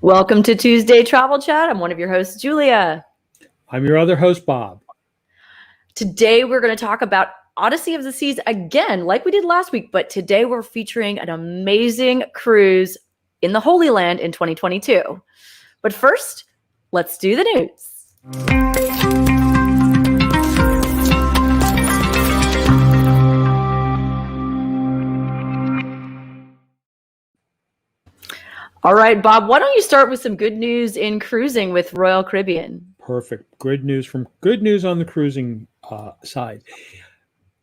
Welcome to Tuesday Travel Chat. I'm one of your hosts, Julia. I'm your other host, Bob. Today, we're going to talk about Odyssey of the Seas again, like we did last week, but today we're featuring an amazing cruise in the Holy Land in 2022. But first, let's do the news. All right, Bob, why don't you start with some good news in cruising with Royal Caribbean? Perfect. Good news on the cruising side.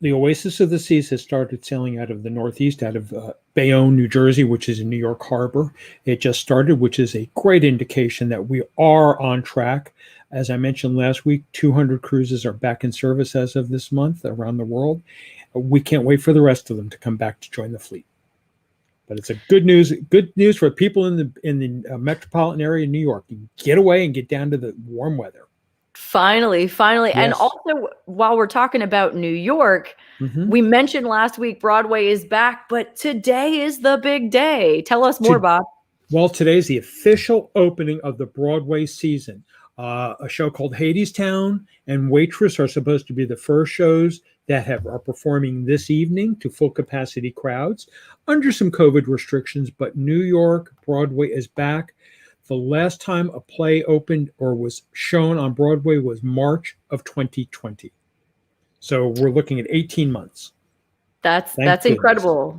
The Oasis of the Seas has started sailing out of the Northeast, out of Bayonne, New Jersey, which is in New York Harbor. It just started, which is a great indication that we are on track. As I mentioned last week, 200 cruises are back in service as of this month around the world. We can't wait for the rest of them to come back to join the fleet. But it's a good news for people in the metropolitan area of New York. You can get away and get down to the warm weather. Finally. Yes. And also, while we're talking about New York, we mentioned last week Broadway is back, but today is the big day. Tell us more, Bob. Well, today's the official opening of the Broadway season. A show called Hadestown and Waitress are supposed to be the first shows that are performing this evening to full capacity crowds under some COVID restrictions, but New York Broadway is back. The last time a play opened or was shown on Broadway was March of 2020. So we're looking at 18 months. That's incredible.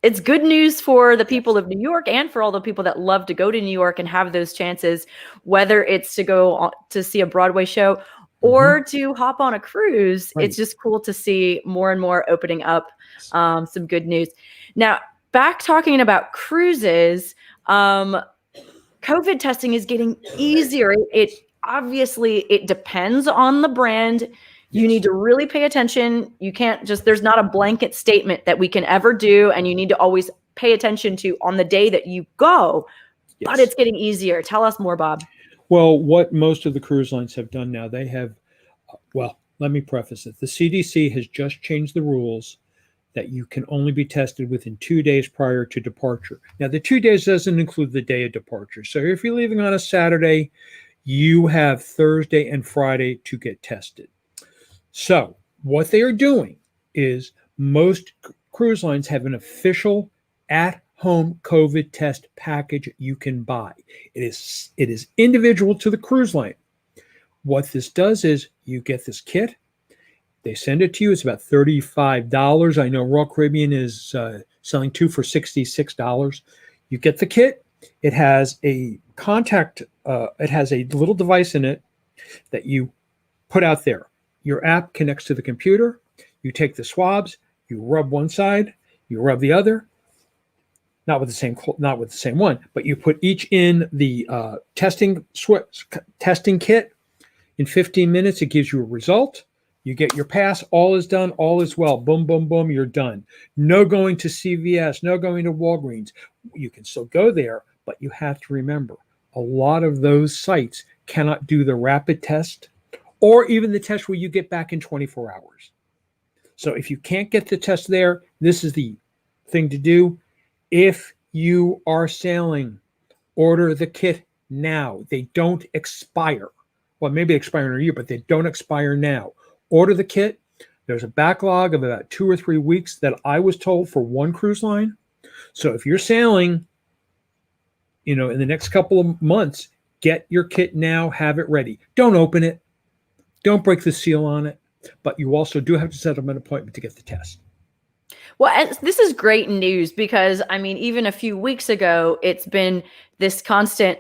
It's good news for the people of New York and for all the people that love to go to New York and have those chances, whether it's to go to see a Broadway show or to hop on a cruise. Right. It's just cool to see more and more opening up. Some good news. Now, back talking about cruises, COVID testing is getting easier. It obviously depends on the brand. You need to really pay attention. You can't there's not a blanket statement that we can ever do, and you need to always pay attention to on the day that you go. Yes. But it's getting easier. Tell us more, Bob. Well, what most of the cruise lines have done now, they have, let me preface it. The CDC has just changed the rules that you can only be tested within 2 days prior to departure. Now, the 2 days doesn't include the day of departure. So if you're leaving on a Saturday, you have Thursday and Friday to get tested. So what they are doing is most cruise lines have an official at-home COVID test package you can buy. It is individual to the cruise line. What this does is you get this kit. They send it to you. It's about $35. I know Royal Caribbean is selling two for $66. You get the kit. It has a it has a little device in it that you put out there. Your app connects to the computer. You take the swabs. You rub one side. You rub the other. Not with the same one, but you put each in the testing kit. In 15 minutes, it gives you a result. You get your pass. All is done. All is well. Boom, boom, boom. You're done. No going to CVS. No going to Walgreens. You can still go there, but you have to remember, a lot of those sites cannot do the rapid test or even the test where you get back in 24 hours. So if you can't get the test there, this is the thing to do. If you are sailing, order the kit now. They don't expire. Well, maybe they expire in a year, but they don't expire now. Order the kit. There's a backlog of about 2 or 3 weeks that I was told for one cruise line. So if you're sailing, in the next couple of months, get your kit now, have it ready. Don't open it. Don't break the seal on it. But you also do have to set up an appointment to get the test. Well, this is great news because, even a few weeks ago, it's been this constant,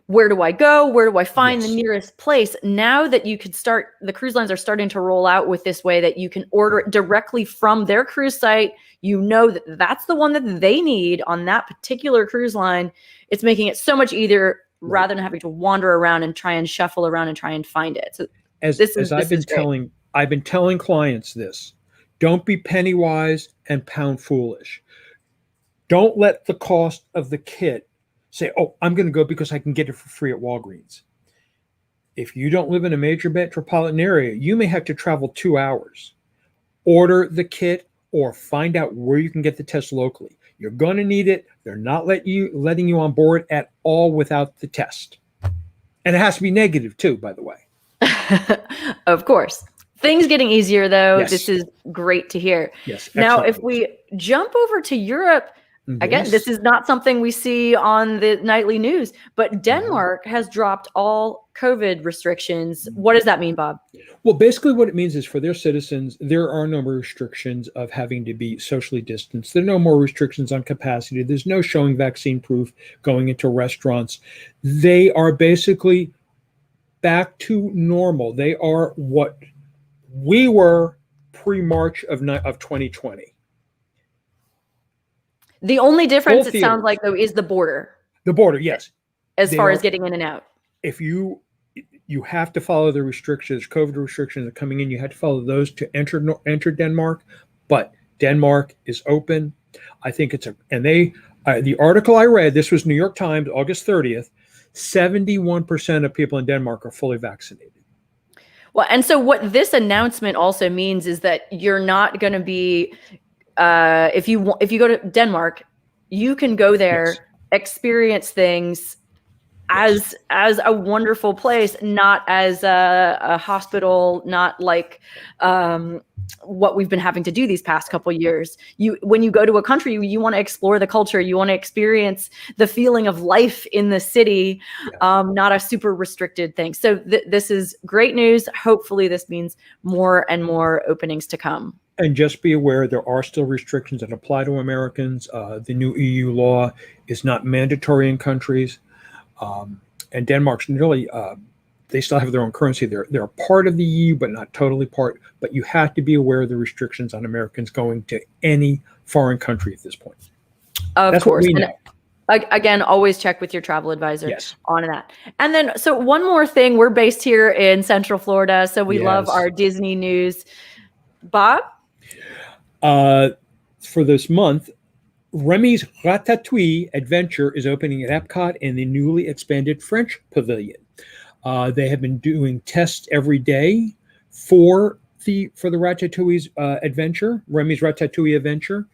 where do I go? Where do I find the nearest place? Now that you could the cruise lines are starting to roll out with this way that you can order it directly from their cruise site. You know that that's the one that they need on that particular cruise line. It's making it so much easier rather than having to wander around and try and shuffle around and try and find it. So I've been telling clients this. Don't be penny wise and pound foolish. Don't let the cost of the kit say, oh, I'm going to go because I can get it for free at Walgreens. If you don't live in a major metropolitan area, you may have to travel 2 hours. Order the kit, or find out where you can get the test locally. You're going to need it. They're not letting you on board at all without the test. And it has to be negative too, by the way. Of course. Things getting easier, though. Yes. This is great to hear. Yes. Now, if we jump over to Europe, again, this is not something we see on the nightly news, but Denmark has dropped all COVID restrictions. What does that mean, Bob? Well, basically what it means is for their citizens, there are no more restrictions of having to be socially distanced. There are no more restrictions on capacity. There's no showing vaccine proof going into restaurants. They are basically back to normal. They are what we were pre-March of 2020. The only difference, it sounds like, though, is the border. The border, yes. As far as getting in and out. If you have to follow the restrictions, COVID restrictions that are coming in, you have to follow those to enter Denmark. But Denmark is open. I think the article I read, this was New York Times, August 30th, 71% of people in Denmark are fully vaccinated. Well, and so what this announcement also means is that you're not going to be, if you go to Denmark, you can go there, experience things as a wonderful place, not as a hospital, not like what we've been having to do these past couple of years. When you go to a country, you want to explore the culture, you want to experience the feeling of life in the city, not a super restricted thing. So this is great news. Hopefully this means more and more openings to come. And just be aware, there are still restrictions that apply to Americans. The new EU law is not mandatory in countries. And Denmark's really, they still have their own currency. They're a part of the EU, but not totally part. But you have to be aware of the restrictions on Americans going to any foreign country at this point. Of course. What we know. Again, always check with your travel advisor on that. And then, so one more thing, we're based here in Central Florida, so we love our Disney news. Bob? For this month, Remy's Ratatouille Adventure is opening at Epcot in the newly expanded French Pavilion. They have been doing tests every day for the Ratatouille's adventure, Remy's Ratatouille Adventure.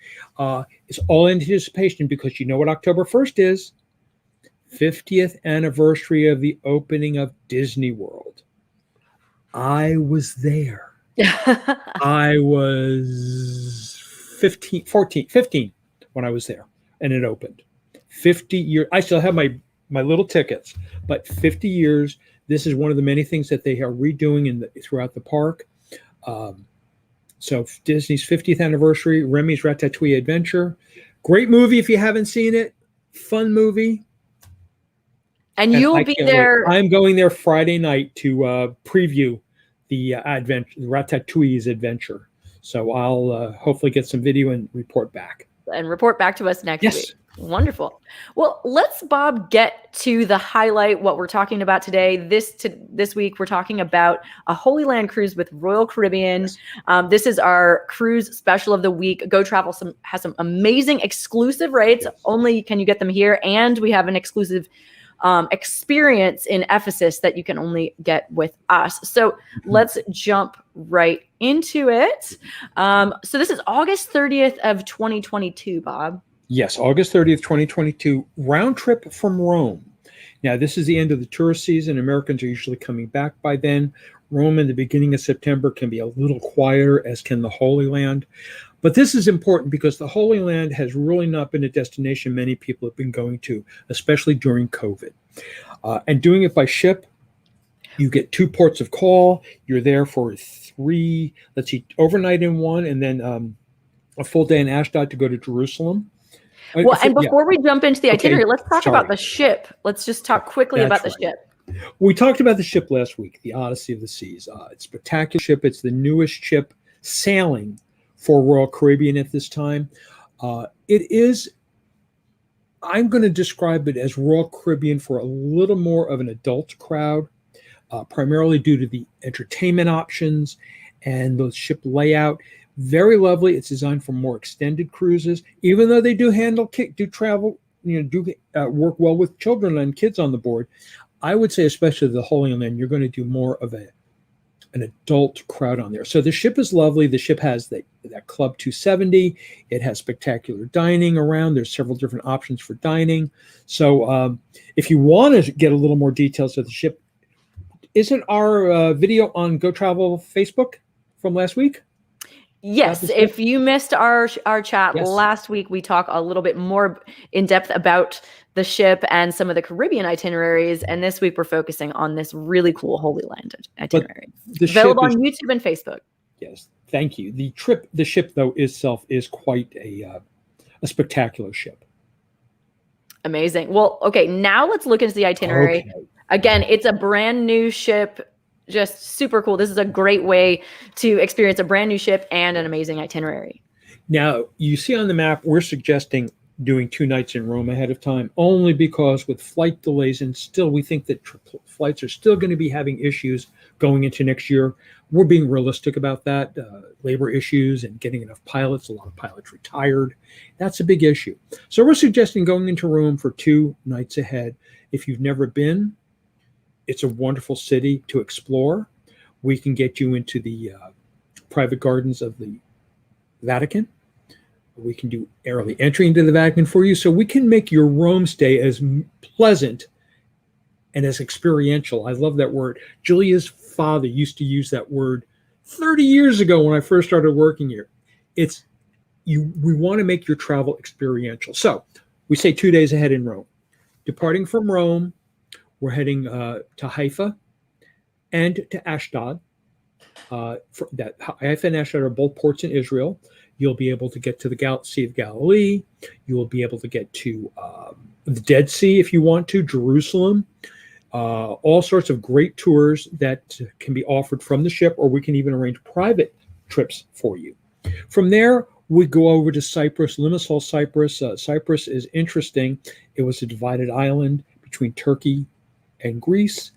It's all in anticipation because you know what October 1st is? 50th anniversary of the opening of Disney World. I was there. I was 15 when I was there, and it opened. 50 years. I still have my little tickets, but 50 years. This is one of the many things that they are redoing throughout the park. So Disney's 50th anniversary, Remy's Ratatouille Adventure. Great movie if you haven't seen it. Fun movie. And you'll be there. I'm going there Friday night to preview the Ratatouille's adventure. So I'll hopefully get some video and report back. And report back to us next week. Wonderful. Well, let's, Bob, get to the highlight, what we're talking about today. This week, we're talking about a Holy Land cruise with Royal Caribbean. This is our cruise special of the week. Go Travel has some amazing exclusive rates. Only can you get them here. And we have an exclusive experience in Ephesus that you can only get with us. So let's jump right into it. So this is August 30th of 2022, Bob. Yes, August 30th, 2022, round trip from Rome. Now, this is the end of the tourist season. Americans are usually coming back by then. Rome in the beginning of September can be a little quieter, as can the Holy Land. But this is important because the Holy Land has really not been a destination many people have been going to, especially during COVID. And doing it by ship, you get 2 ports of call. You're there for 3, overnight in one, and then a full day in Ashdod to go to Jerusalem. Well, and before we jump into the itinerary, let's talk about the ship. Let's just talk quickly about the ship. We talked about the ship last week, the Odyssey of the Seas. It's a spectacular ship. It's the newest ship sailing for Royal Caribbean at this time. It is, I'm going to describe it as Royal Caribbean for a little more of an adult crowd, primarily due to the entertainment options and the ship layout. Very lovely. It's designed for more extended cruises, even though they do travel, work well with children and kids on the board. I would say, especially the Holy Land, you're going to do more of an adult crowd on there. So the ship is lovely. The ship has that Club 270. It has spectacular dining around. There's several different options for dining. So if you want to get a little more details of the ship, isn't our video on Go Travel Facebook from last week? Yes, if you missed our chat last week, we talk a little bit more in depth about the ship and some of the Caribbean itineraries, and this week we're focusing on this really cool Holy Land itinerary. Available on YouTube and Facebook. Yes, thank you. The ship though itself is quite a spectacular ship. Amazing. Well, okay, now let's look into the itinerary. Okay. Again, it's a brand new ship. Just super cool. This is a great way to experience a brand new ship and an amazing itinerary. Now, you see on the map, we're suggesting doing 2 nights in Rome ahead of time, only because with flight delays, and still we think that flights are still going to be having issues going into next year. We're being realistic about that. Labor issues and getting enough pilots. A lot of pilots retired. That's a big issue. So we're suggesting going into Rome for 2 nights ahead. If you've never been, it's a wonderful city to explore. We can get you into the private gardens of the Vatican. We can do early entry into the Vatican for you. So we can make your Rome stay as pleasant and as experiential. I love that word. Julia's father used to use that word 30 years ago when I first started working here. We want to make your travel experiential. So we say 2 days ahead in Rome. Departing from Rome, we're heading to Haifa and to Ashdod. Haifa and Ashdod are both ports in Israel. You'll be able to get to the Sea of Galilee. You will be able to get to the Dead Sea if you want to, Jerusalem. All sorts of great tours that can be offered from the ship, or we can even arrange private trips for you. From there, we go over to Cyprus, Limassol, Cyprus. Cyprus is interesting. It was a divided island between Turkey and Greece,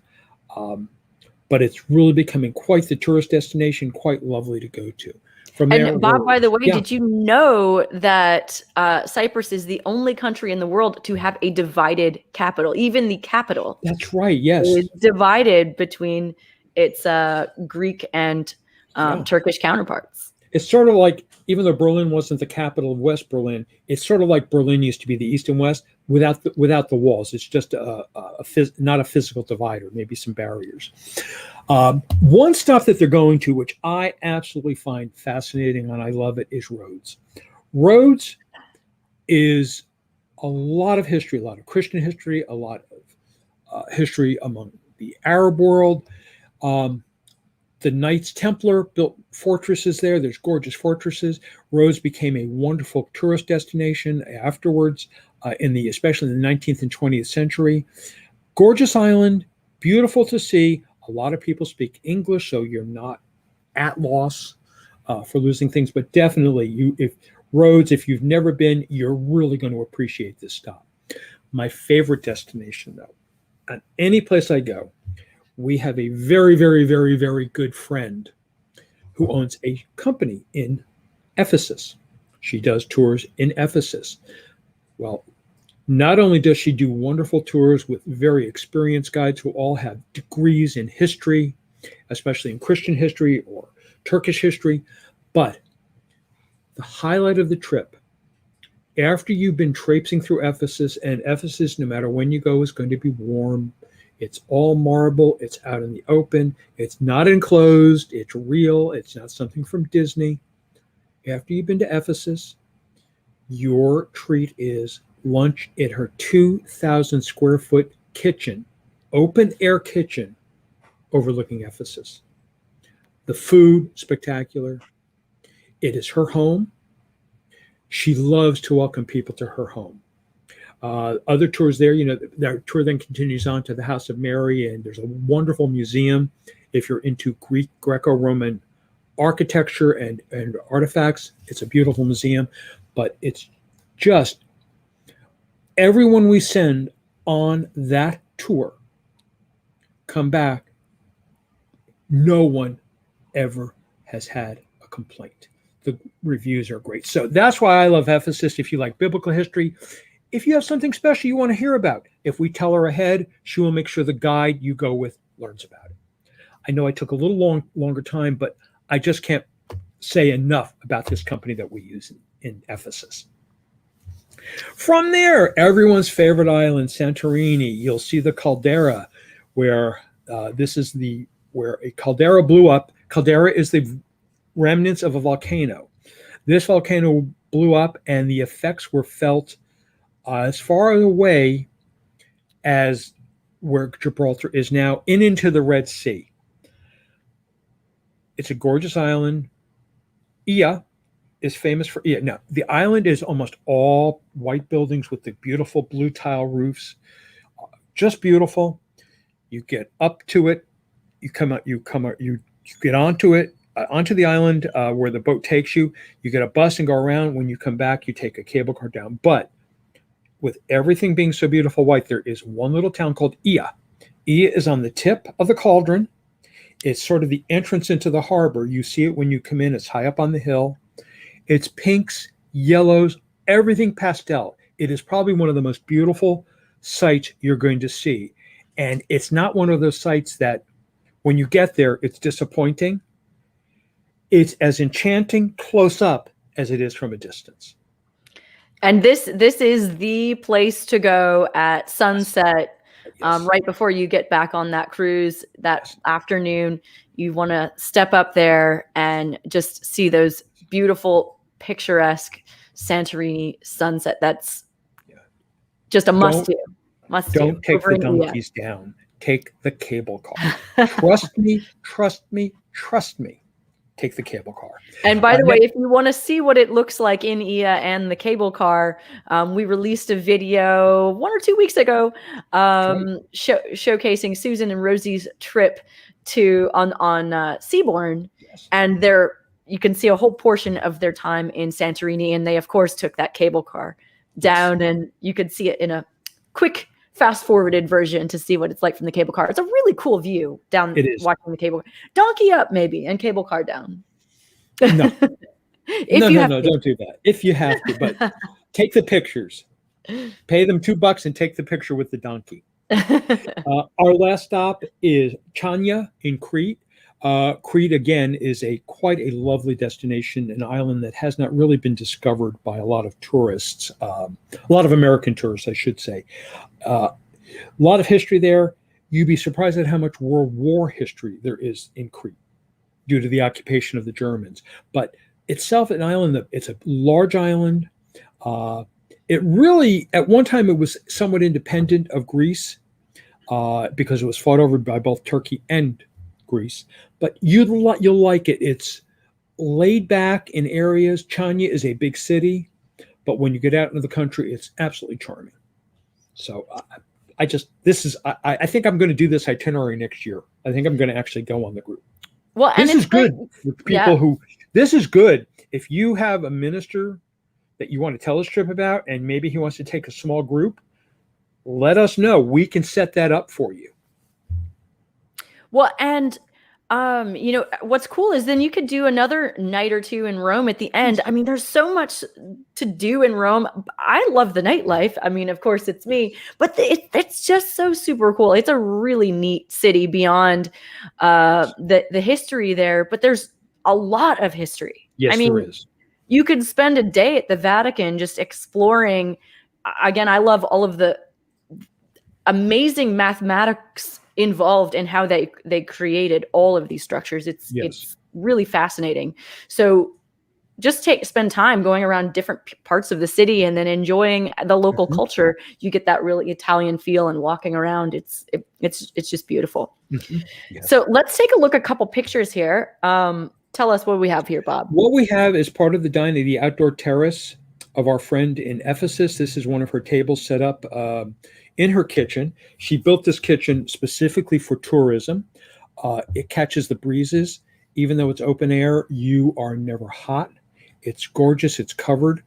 but it's really becoming quite the tourist destination, quite lovely to go to. From there, and Bob, by the way, did you know that Cyprus is the only country in the world to have a divided capital? Even the capital. That's right, yes. Is divided between its Greek and Turkish counterparts. It's sort of like, even though Berlin wasn't the capital of West Berlin, it's sort of like Berlin used to be the East and West without the walls. It's just not a physical divider, maybe some barriers. One stop that they're going to, which I absolutely find fascinating and I love it, is Rhodes. Rhodes is a lot of history, a lot of Christian history, a lot of history among the Arab world. The Knights Templar built fortresses there. There's gorgeous fortresses. Rhodes became a wonderful tourist destination afterwards, especially in the 19th and 20th century. Gorgeous island, beautiful to see. A lot of people speak English, so you're not at loss for losing things. But definitely, if you've never been, you're really going to appreciate this stop. My favorite destination, though, at any place I go, we have a very, very, very, very good friend who owns a company in Ephesus. She does tours in Ephesus. Well, not only does she do wonderful tours with very experienced guides who all have degrees in history, especially in Christian history or Turkish history, but the highlight of the trip, after you've been traipsing through Ephesus, and Ephesus, no matter when you go, is going to be warm. It's all marble. It's out in the open. It's not enclosed. It's real. It's not something from Disney. After you've been to Ephesus, your treat is lunch at her 2,000 square foot kitchen, open air kitchen overlooking Ephesus. The food, spectacular. It is her home. She loves to welcome people to her home. Other tours there, that tour then continues on to the House of Mary, and there's a wonderful museum. If you're into Greco-Roman architecture and artifacts, it's a beautiful museum, but it's just everyone we send on that tour come back. No one ever has had a complaint. The reviews are great. So that's why I love Ephesus. If you like biblical history, if you have something special you want to hear about, if we tell her ahead, she will make sure the guide you go with learns about it. I know I took a little longer time, but I just can't say enough about this company that we use in Ephesus. From there, everyone's favorite island, Santorini, you'll see the caldera, where where a caldera blew up. Caldera is the remnants of a volcano. This volcano blew up, and the effects were felt as far away as where Gibraltar is now, into the Red Sea. It's a gorgeous island. Ia is famous for Ia. Now, the island is almost all white buildings with the beautiful blue tile roofs. Just beautiful. You get up to it. You get onto it, onto the island where the boat takes you. You get a bus and go around. When you come back, you take a cable car down. But with everything being so beautiful white, there is one little town called Ia. Ia is on the tip of the cauldron. It's sort of the entrance into the harbor. You see it when you come in. It's high up on the hill. It's pinks, yellows, everything pastel. It is probably one of the most beautiful sights you're going to see. And it's not one of those sights that when you get there, it's disappointing. It's as enchanting close up as it is from a distance. And this is the place to go at sunset, right before you get back on that cruise that afternoon. You want to step up there and just see those beautiful, picturesque Santorini sunset. That's just a must-do. Don't take the donkeys down. Take the cable car. Trust me, trust me, trust me. Take the cable car. And by the way, if you want to see what it looks like in Ia and the cable car, we released a video 1 or 2 weeks ago showcasing Susan and Rosie's trip on Seabourn. Yes. And you can see a whole portion of their time in Santorini. And they, of course, took that cable car down. Yes. And you could see it in a quick fast-forwarded version to see what it's like from the cable car. It's a really cool view down watching the cable car. Donkey up, maybe, and cable car down. No. No, don't do that. If you have to, but take the pictures. Pay them $2 and take the picture with the donkey. Our last stop is Chania in Crete. Crete, again, is quite a lovely destination, an island that has not really been discovered by a lot of tourists, a lot of American tourists, I should say. A lot of history there. You'd be surprised at how much World War history there is in Crete due to the occupation of the Germans. But itself, an island, it's a large island. It really, at one time, it was somewhat independent of Greece because it was fought over by both Turkey and Greece, but you'll like it. It's laid back in areas. Chania is a big city, but when you get out into the country, it's absolutely charming. So I think I'm going to do this itinerary next year. I think I'm going to actually go on the group. Well, and this is good for people this is good if you have a minister that you want to tell this trip about, and maybe he wants to take a small group. Let us know. We can set that up for you. Well, and what's cool is then you could do another night or two in Rome at the end. I mean, there's so much to do in Rome. I love the nightlife. I mean, of course, it's me, but it's just so super cool. It's a really neat city beyond the history there, but there's a lot of history. Yes, there is. You could spend a day at the Vatican just exploring. Again, I love all of the amazing mathematics involved in how they created all of these structures. It's really fascinating. So just spend time going around different parts of the city and then enjoying the local culture. You get that really Italian feel and walking around. It's just beautiful. Mm-hmm. Yes. So let's take a look at a couple pictures here. Tell us what we have here, Bob. What we have is part of the outdoor terrace of our friend in Ephesus. This is one of her tables set up in her kitchen. She built this kitchen specifically for tourism. It catches the breezes. Even though it's open air, you are never hot. It's gorgeous. It's covered.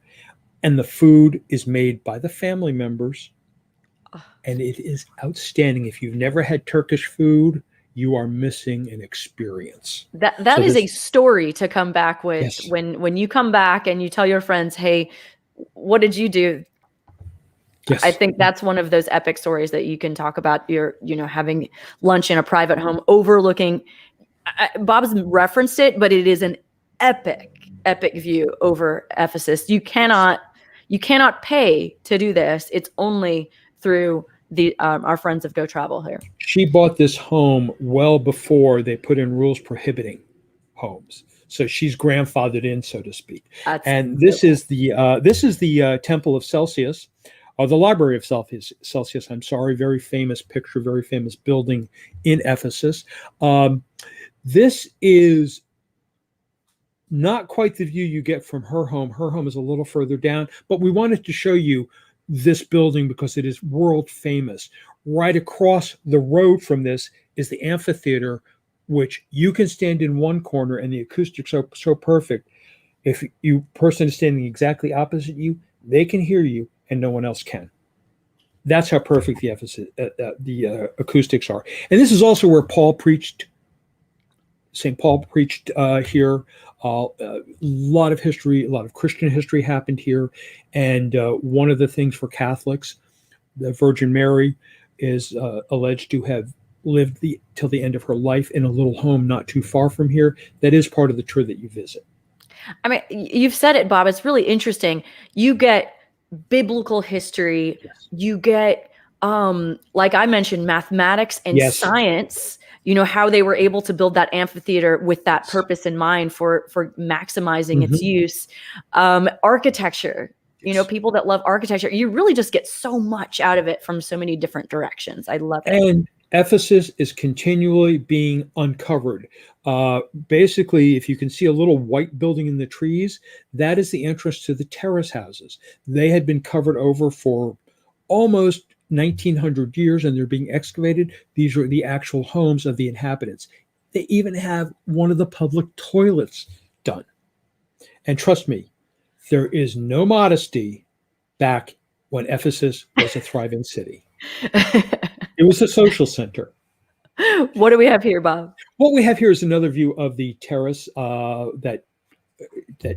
And the food is made by the family members. And it is outstanding. If you've never had Turkish food, you are missing an experience. That is a story to come back with. Yes. When you come back and you tell your friends, hey, what did you do? Yes. I think that's one of those epic stories that you can talk about. You're having lunch in a private home overlooking Bob's referenced it, but it is an epic view over Ephesus. You cannot pay to do this. It's only through our friends of Go Travel here. She bought this home well before they put in rules prohibiting homes, so she's grandfathered in, so to speak. And this is the Temple of Celsius, or the Library of Celsius. I'm sorry, very famous picture, very famous building in Ephesus. This is not quite the view you get from her home. Her home is a little further down, but we wanted to show you this building because it is world famous. Right across the road from this is the amphitheater, which you can stand in one corner, and the acoustics are so perfect. If you person is standing exactly opposite you, they can hear you and no one else can. That's how perfect the acoustics are. And this is also where Paul preached. St. Paul preached here. A lot of history, a lot of Christian history happened here. And one of the things for Catholics, the Virgin Mary is alleged to have lived till the end of her life in a little home not too far from here. That is part of the tour that you visit. I mean, you've said it, Bob. It's really interesting. You get biblical history. Yes. You get, like I mentioned, mathematics and science. You know, how they were able to build that amphitheater with that purpose in mind for maximizing its use. Architecture, you know, people that love architecture, you really just get so much out of it from so many different directions. I love it. And Ephesus is continually being uncovered. Basically, if you can see a little white building in the trees, that is the entrance to the terrace houses. They had been covered over for almost 1900 years, and they're being excavated. These are the actual homes of the inhabitants. They even have one of the public toilets done. And trust me, there is no modesty back when Ephesus was a thriving city. It was a social center. What do we have here, Bob? What we have here is another view of the terrace that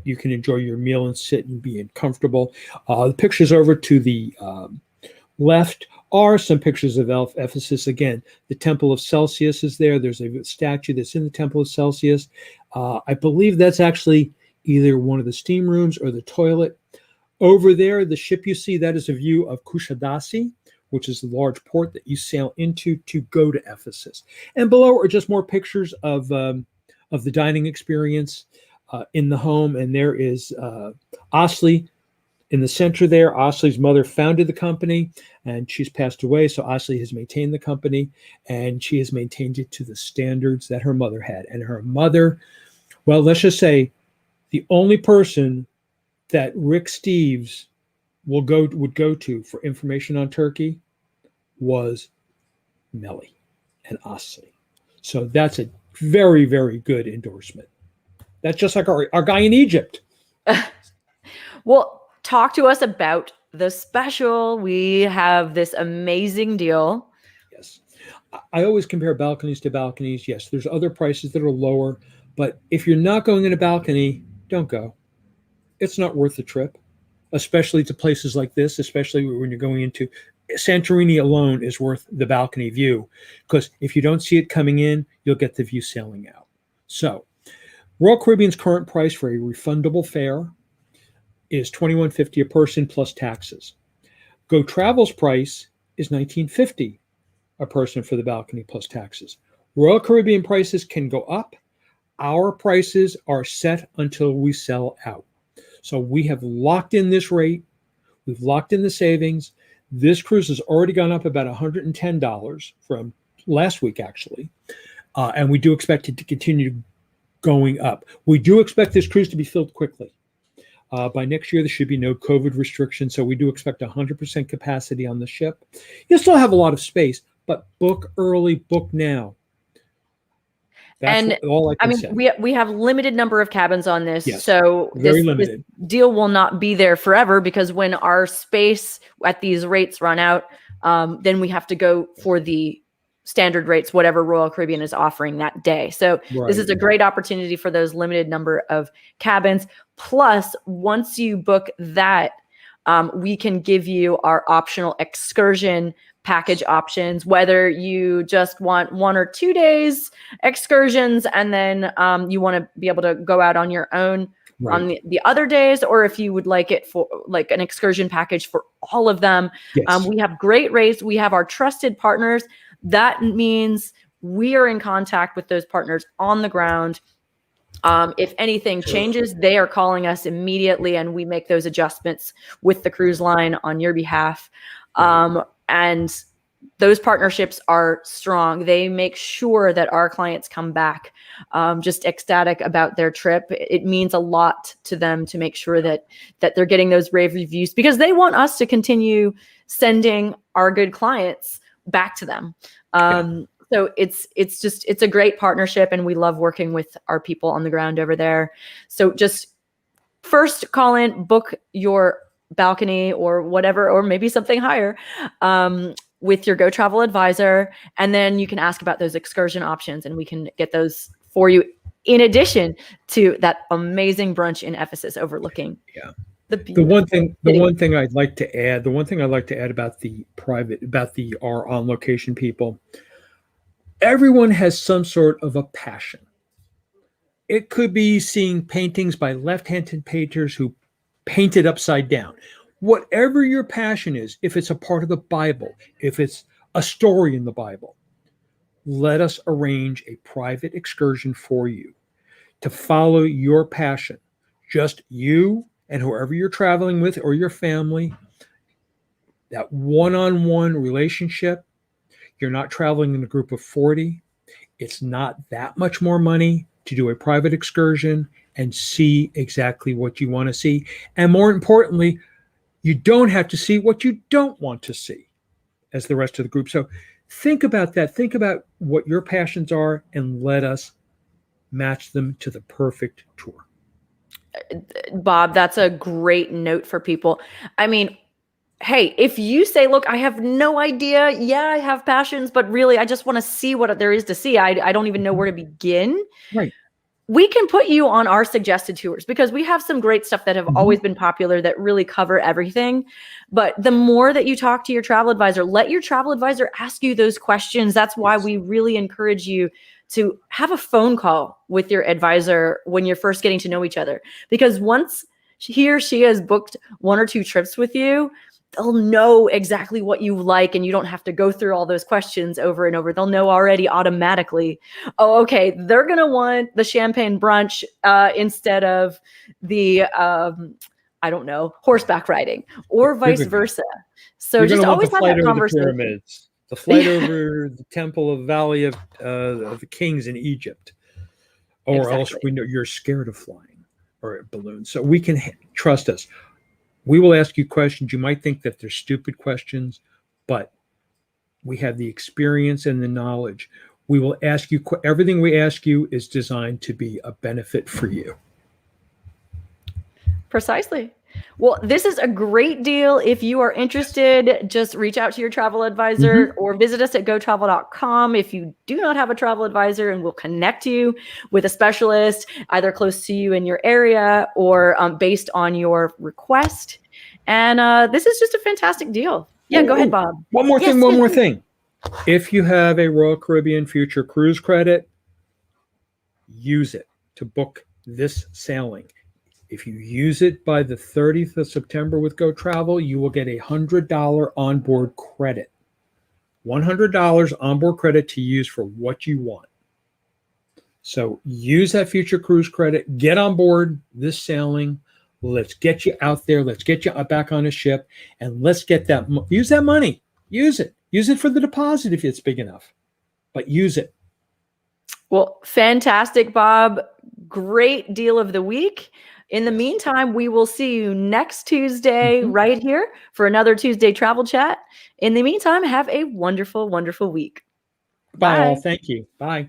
you can enjoy your meal and sit and be comfortable. The pictures over to the left are some pictures of Ephesus. Again, the Temple of Celsius is there. There's a statue that's in the Temple of Celsius. I believe that's actually either one of the steam rooms or the toilet. Over there, the ship you see, that is a view of Kushadasi, which is the large port that you sail into to go to Ephesus. And below are just more pictures of the dining experience in the home. And there is Asli in the center there. Asli's mother founded the company, and she's passed away. So Asli has maintained the company, and she has maintained it to the standards that her mother had. And her mother, well, let's just say the only person that Rick Steves would go to for information on Turkey was Melly and Asli. So that's a very, very good endorsement. That's just like our guy in Egypt. Well, talk to us about the special. We have this amazing deal. Yes. I always compare balconies to balconies. Yes, there's other prices that are lower, but if you're not going in a balcony, don't go. It's not worth the trip, especially to places like this, especially when you're going into Santorini alone is worth the balcony view, because if you don't see it coming in, you'll get the view sailing out. So Royal Caribbean's current price for a refundable fare is $21.50 a person plus taxes. Go Travel's price is $19.50 a person for the balcony plus taxes. Royal Caribbean prices can go up. Our prices are set until we sell out. So we have locked in this rate. We've locked in the savings. This cruise has already gone up about $110 from last week, actually. And we do expect it to continue going up. We do expect this cruise to be filled quickly. By next year, there should be no COVID restrictions. So we do expect 100% capacity on the ship. You still have a lot of space, but book early, book now. That's all I mean, we have limited number of cabins on this, yes, so this deal will not be there forever, because when our space at these rates run out, then we have to go for the standard rates, whatever Royal Caribbean is offering that day. So this is a great opportunity for those limited number of cabins. Plus, once you book that, we can give you our optional excursion package options, whether you just want 1 or 2 days excursions and then you want to be able to go out on your own on the other days, or if you would like it for like an excursion package for all of them. Yes. We have great rates. We have our trusted partners. That means we are in contact with those partners on the ground. If anything changes, they are calling us immediately and we make those adjustments with the cruise line on your behalf. And those partnerships are strong. They make sure that our clients come back just ecstatic about their trip. It means a lot to them to make sure that they're getting those rave reviews, because they want us to continue sending our good clients back to them. So it's a great partnership, and we love working with our people on the ground over there. So just first call in, book your balcony or whatever, or maybe something higher with your Go Travel advisor. And then you can ask about those excursion options and we can get those for you, in addition to that amazing brunch in Ephesus overlooking. The one thing I'd like to add about our on location people, everyone has some sort of a passion. It could be seeing paintings by left-handed painters who painted upside down. Whatever your passion is, if it's a part of the Bible, if it's a story in the Bible, let us arrange a private excursion for you to follow your passion. Just you and whoever you're traveling with or your family, that one-on-one relationship. You're not traveling in a group of 40. It's not that much more money to do a private excursion and see exactly what you want to see. And more importantly, you don't have to see what you don't want to see as the rest of the group. So think about that. Think about what your passions are and let us match them to the perfect tour. Bob, that's a great note for people. I mean, hey, if you say, look, I have no idea. Yeah, I have passions, but really, I just want to see what there is to see. I don't even know where to begin. Right. We can put you on our suggested tours because we have some great stuff that have always been popular that really cover everything. But the more that you talk to your travel advisor, let your travel advisor ask you those questions. That's why we really encourage you to have a phone call with your advisor when you're first getting to know each other. Because once he or she has booked 1 or 2 trips with you, they'll know exactly what you like, and you don't have to go through all those questions over and over. They'll know already automatically, oh, okay, they're going to want the champagne brunch instead of the, I don't know, horseback riding, or vice versa. So just always have that conversation. The flight over the Temple of Valley of the Kings in Egypt, or else we know you're scared of flying or balloons. So we can trust us. We will ask you questions. You might think that they're stupid questions, but we have the experience and the knowledge. We will ask you, everything we ask you is designed to be a benefit for you. Precisely. Well, this is a great deal. If you are interested, just reach out to your travel advisor or visit us at gotravel.com. If you do not have a travel advisor, and we'll connect you with a specialist either close to you in your area or based on your request. And this is just a fantastic deal. Yeah, go ahead, Bob. One more thing. If you have a Royal Caribbean Future Cruise credit, use it to book this sailing. If you use it by the 30th of September with Go Travel, you will get a $100 onboard credit. $100 onboard credit to use for what you want. So use that future cruise credit. Get on board this sailing. Let's get you out there. Let's get you back on a ship. And let's get that. Use that money. Use it. Use it for the deposit if it's big enough. But use it. Well, fantastic, Bob. Great deal of the week. In the meantime, we will see you next Tuesday right here for another Tuesday Travel Chat. In the meantime, have a wonderful, wonderful week. Bye all. Thank you. Bye.